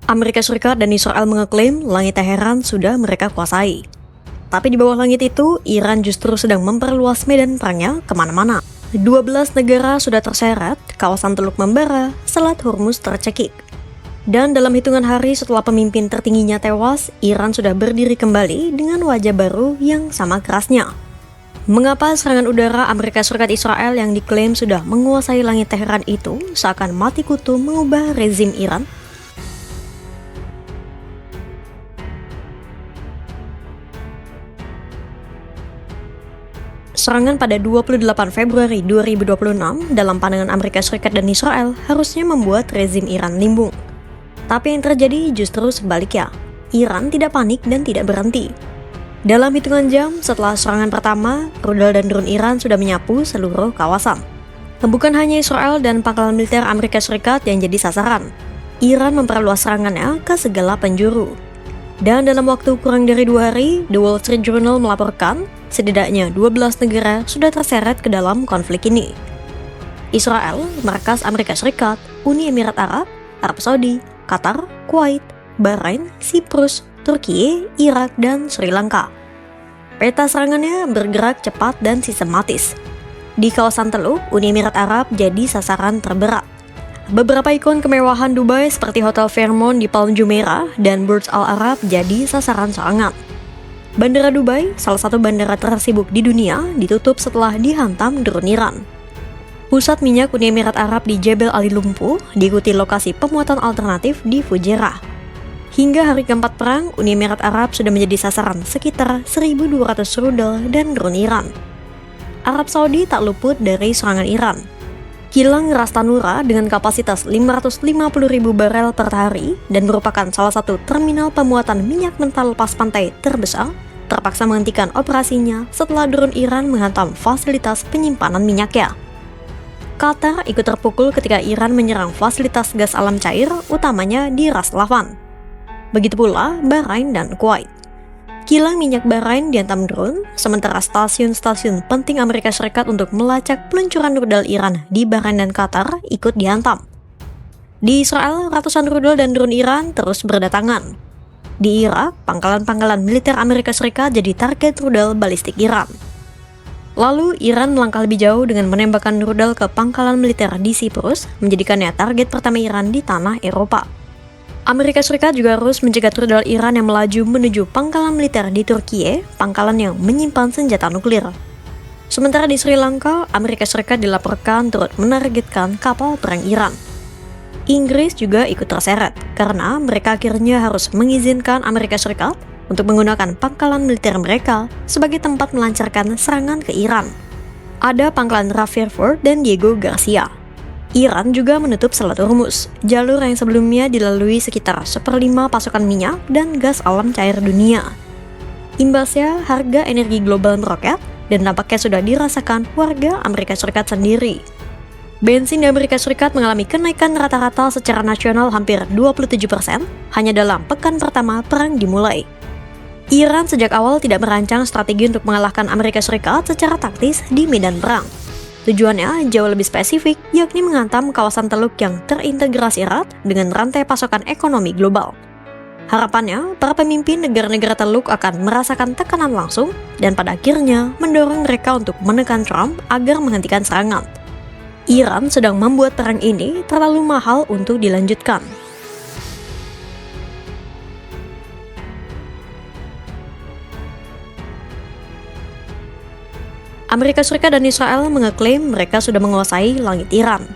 Amerika Serikat dan Israel mengeklaim langit Teheran sudah mereka kuasai. Tapi di bawah langit itu, Iran justru sedang memperluas medan perangnya kemana-mana. 12 negara sudah terseret, kawasan Teluk membara, Selat Hormuz tercekik. Dan dalam hitungan hari setelah pemimpin tertingginya tewas, Iran sudah berdiri kembali dengan wajah baru yang sama kerasnya. Mengapa serangan udara Amerika Serikat Israel yang diklaim sudah menguasai langit Teheran itu seakan mati kutu mengubah rezim Iran? Serangan pada 28 Februari 2026 dalam pandangan Amerika Serikat dan Israel harusnya membuat rezim Iran limbung. Tapi yang terjadi justru sebaliknya. Iran tidak panik dan tidak berhenti. Dalam hitungan jam setelah serangan pertama, rudal dan drone Iran sudah menyapu seluruh kawasan. Bukan hanya Israel dan pangkalan militer Amerika Serikat yang jadi sasaran. Iran memperluas serangannya ke segala penjuru. Dan dalam waktu kurang dari 2 hari, The Wall Street Journal melaporkan setidaknya 12 negara sudah terseret ke dalam konflik ini. Israel, markas Amerika Serikat, Uni Emirat Arab, Arab Saudi, Qatar, Kuwait, Bahrain, Siprus, Turki, Irak, dan Sri Lanka. Peta serangannya bergerak cepat dan sistematis. Di kawasan Teluk, Uni Emirat Arab jadi sasaran terberat. Beberapa ikon kemewahan Dubai seperti Hotel Fairmont di Palm Jumeirah dan Burj Al Arab jadi sasaran serangan. Bandara Dubai, salah satu bandara tersibuk di dunia, ditutup setelah dihantam drone Iran. Pusat minyak Uni Emirat Arab di Jebel Ali lumpuh, diikuti lokasi pemuatan alternatif di Fujairah. Hingga hari keempat perang, Uni Emirat Arab sudah menjadi sasaran sekitar 1.200 rudal dan drone Iran. Arab Saudi tak luput dari serangan Iran. Kilang Ras Tanura dengan kapasitas 550.000 barel per hari dan merupakan salah satu terminal pemuatan minyak mentah lepas pantai terbesar, terpaksa menghentikan operasinya setelah drone Iran menghantam fasilitas penyimpanan minyaknya. Qatar ikut terpukul ketika Iran menyerang fasilitas gas alam cair, utamanya di Ras Laffan. Begitu pula Bahrain dan Kuwait. Kilang minyak Bahrain dihantam drone, sementara stasiun-stasiun penting Amerika Serikat untuk melacak peluncuran rudal Iran di Bahrain dan Qatar ikut dihantam. Di Israel, ratusan rudal dan drone Iran terus berdatangan. Di Irak, pangkalan-pangkalan militer Amerika Serikat jadi target rudal balistik Iran. Lalu, Iran melangkah lebih jauh dengan menembakkan rudal ke pangkalan militer di Siprus, menjadikannya target pertama Iran di tanah Eropa. Amerika Serikat juga harus mencegat rudal Iran yang melaju menuju pangkalan militer di Turki, pangkalan yang menyimpan senjata nuklir. Sementara di Sri Lanka, Amerika Serikat dilaporkan turut menargetkan kapal perang Iran. Inggris juga ikut terseret, karena mereka akhirnya harus mengizinkan Amerika Serikat untuk menggunakan pangkalan militer mereka sebagai tempat melancarkan serangan ke Iran. Ada pangkalan Rafir Fort dan Diego Garcia. Iran juga menutup Selat Hormuz, jalur yang sebelumnya dilalui sekitar 1/5 pasokan minyak dan gas alam cair dunia. Imbasnya, harga energi global meroket dan nampaknya sudah dirasakan warga Amerika Serikat sendiri. Bensin di Amerika Serikat mengalami kenaikan rata-rata secara nasional hampir 27% hanya dalam pekan pertama perang dimulai. Iran sejak awal tidak merancang strategi untuk mengalahkan Amerika Serikat secara taktis di medan perang. Tujuannya jauh lebih spesifik, yakni menghantam kawasan Teluk yang terintegrasi erat dengan rantai pasokan ekonomi global. Harapannya, para pemimpin negara-negara Teluk akan merasakan tekanan langsung dan pada akhirnya mendorong mereka untuk menekan Trump agar menghentikan serangan. Iran sedang membuat perang ini terlalu mahal untuk dilanjutkan. Amerika Serikat dan Israel mengeklaim mereka sudah menguasai langit Iran.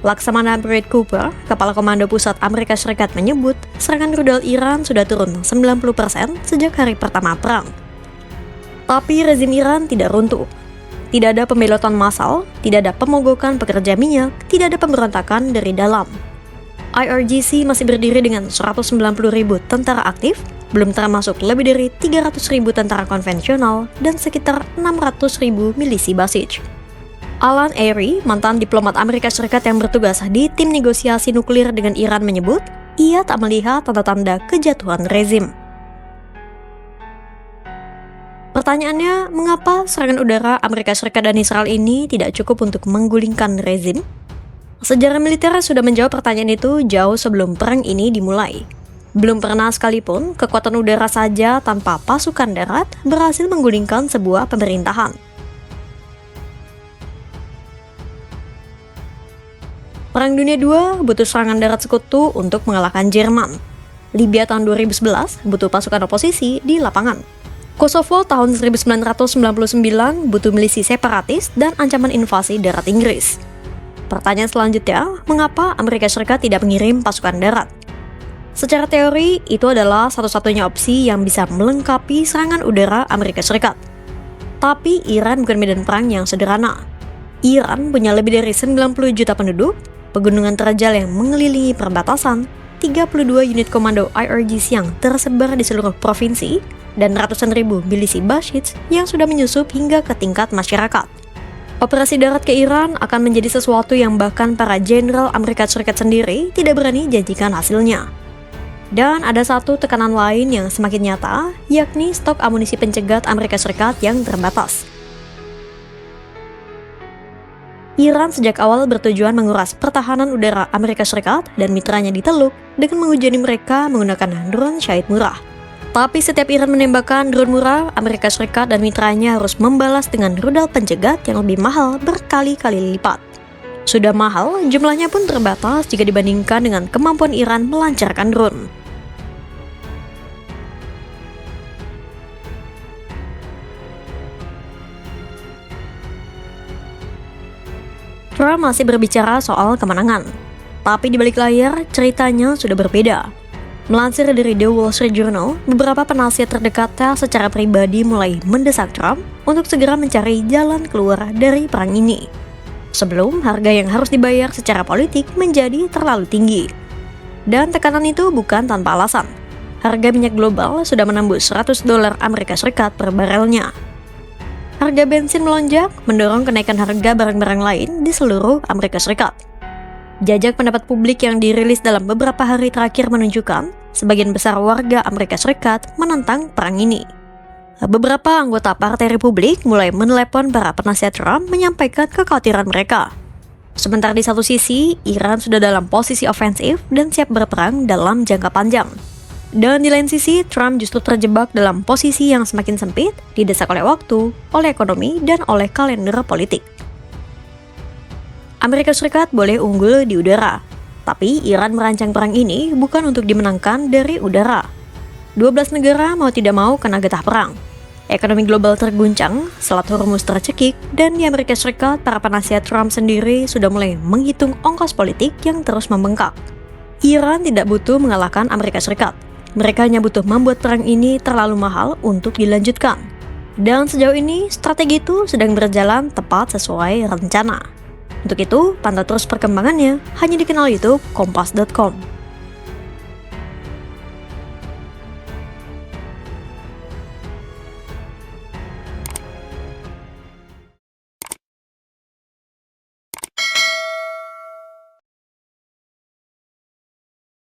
Laksamana Brad Cooper, Kepala Komando Pusat Amerika Serikat menyebut serangan rudal Iran sudah turun 90% sejak hari pertama perang. Tapi rezim Iran tidak runtuh. Tidak ada pembelotan massal, tidak ada pemogokan pekerja minyak, tidak ada pemberontakan dari dalam. IRGC masih berdiri dengan 190.000 tentara aktif, belum termasuk lebih dari 300.000 tentara konvensional dan sekitar 600.000 milisi Basij. Alan Airy, mantan diplomat Amerika Serikat yang bertugas di tim negosiasi nuklir dengan Iran menyebut, ia tak melihat tanda-tanda kejatuhan rezim. Pertanyaannya, mengapa serangan udara Amerika Serikat dan Israel ini tidak cukup untuk menggulingkan rezim? Sejarah militer sudah menjawab pertanyaan itu jauh sebelum perang ini dimulai. Belum pernah sekalipun kekuatan udara saja tanpa pasukan darat berhasil menggulingkan sebuah pemerintahan. Perang Dunia II butuh serangan darat sekutu untuk mengalahkan Jerman. Libya tahun 2011 butuh pasukan oposisi di lapangan. Kosovo tahun 1999 butuh milisi separatis dan ancaman invasi darat Inggris. Pertanyaan selanjutnya, mengapa Amerika Serikat tidak mengirim pasukan darat? Secara teori, itu adalah satu-satunya opsi yang bisa melengkapi serangan udara Amerika Serikat. Tapi Iran bukan medan perang yang sederhana. Iran punya lebih dari 90 juta penduduk, pegunungan terjal yang mengelilingi perbatasan, 32 unit komando IRGC yang tersebar di seluruh provinsi, dan ratusan ribu milisi Basij yang sudah menyusup hingga ke tingkat masyarakat. Operasi darat ke Iran akan menjadi sesuatu yang bahkan para jenderal Amerika Serikat sendiri tidak berani janjikan hasilnya. Dan ada satu tekanan lain yang semakin nyata, yakni stok amunisi pencegat Amerika Serikat yang terbatas. Iran sejak awal bertujuan menguras pertahanan udara Amerika Serikat dan mitranya di Teluk dengan menghujani mereka menggunakan drone Shahid murah. Tapi setiap Iran menembakkan drone murah, Amerika Serikat dan mitranya harus membalas dengan rudal pencegat yang lebih mahal berkali-kali lipat. Sudah mahal, jumlahnya pun terbatas jika dibandingkan dengan kemampuan Iran melancarkan drone. Trump masih berbicara soal kemenangan, tapi di balik layar ceritanya sudah berbeda. Melansir dari The Wall Street Journal, beberapa penasihat terdekatnya secara pribadi mulai mendesak Trump untuk segera mencari jalan keluar dari perang ini, sebelum harga yang harus dibayar secara politik menjadi terlalu tinggi. Dan tekanan itu bukan tanpa alasan. Harga minyak global sudah menembus $100 Amerika Serikat per barelnya. Harga bensin melonjak, mendorong kenaikan harga barang-barang lain di seluruh Amerika Serikat. Jajak pendapat publik yang dirilis dalam beberapa hari terakhir menunjukkan sebagian besar warga Amerika Serikat menentang perang ini. Beberapa anggota Partai Republik mulai menelepon para penasihat Trump menyampaikan kekhawatiran mereka. Sementara di satu sisi, Iran sudah dalam posisi ofensif dan siap berperang dalam jangka panjang. Dan di lain sisi, Trump justru terjebak dalam posisi yang semakin sempit, didesak oleh waktu, oleh ekonomi, dan oleh kalender politik. Amerika Serikat boleh unggul di udara, tapi Iran merancang perang ini bukan untuk dimenangkan dari udara. 12 negara mau tidak mau kena getah perang. Ekonomi global terguncang, Selat Hormuz tercekik, dan di Amerika Serikat, para penasihat Trump sendiri sudah mulai menghitung ongkos politik yang terus membengkak. Iran tidak butuh mengalahkan Amerika Serikat. Mereka hanya butuh membuat perang ini terlalu mahal untuk dilanjutkan. Dan sejauh ini, strategi itu sedang berjalan tepat sesuai rencana. Untuk itu, pantau terus perkembangannya hanya di kanal YouTube Kompas.com.